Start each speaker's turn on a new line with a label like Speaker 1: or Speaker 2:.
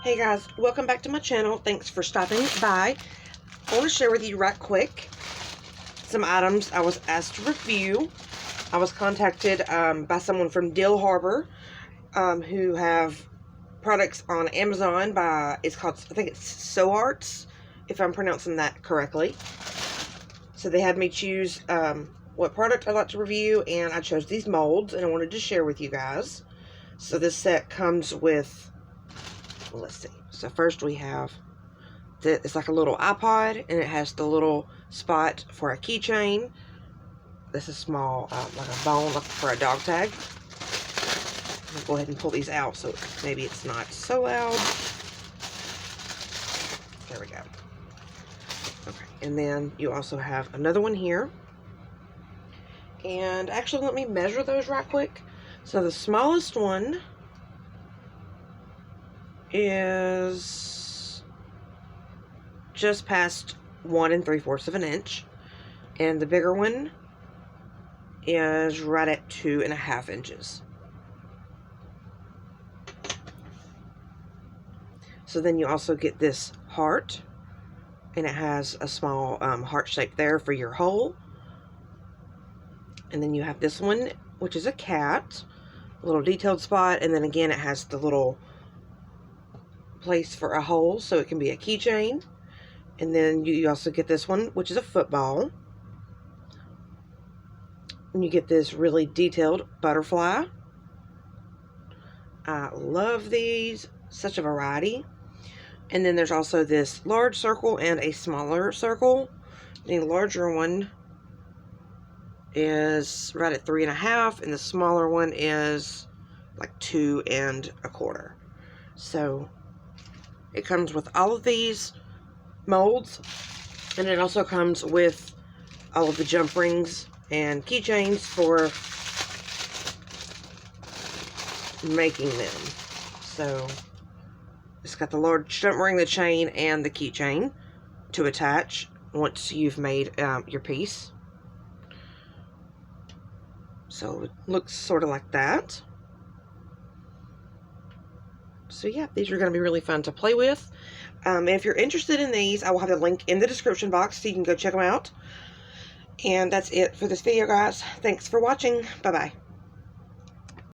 Speaker 1: Hey guys, welcome back to my channel. Thanks for stopping by. I want to share with you right quick some items I was asked to review. I was contacted by someone from Dill Harbor who have products on Amazon by, I think it's Souarts, if I'm pronouncing that correctly. So they had me choose what product I'd like to review, and I chose these molds, and I wanted to share with you guys. So this set comes with, let's see. So first we have, it's like a little iPod, and it has the little spot for a keychain. This is small, like a bone for a dog tag. I'll go ahead and pull these out so maybe it's not so loud. There we go. Okay, and then you also have another one here. And actually, let me measure those right quick. So the smallest one is just past 1 3/4 of an inch, and the bigger one is right at 2.5 inches. So then you also get this heart, and it has a small heart shape there for your hole. And then you have this one, which is a cat, a little detailed spot, and then again it has the little place for a hole, so it can be a keychain. And then you also get this one, which is a football. And you get this really detailed butterfly. I love these, such a variety. And then there's also this large circle and a smaller circle. The larger one is right at 3.5, and the smaller one is like 2 1/4. So it comes with all of these molds, and it also comes with all of the jump rings and keychains for making them. So it's got the large jump ring, the chain, and the keychain to attach once you've made your piece. So it looks sort of like that. So yeah, these are going to be really fun to play with. If you're interested in these, I will have the link in the description box so you can go check them out. And that's it for this video, guys. Thanks for watching. Bye-bye.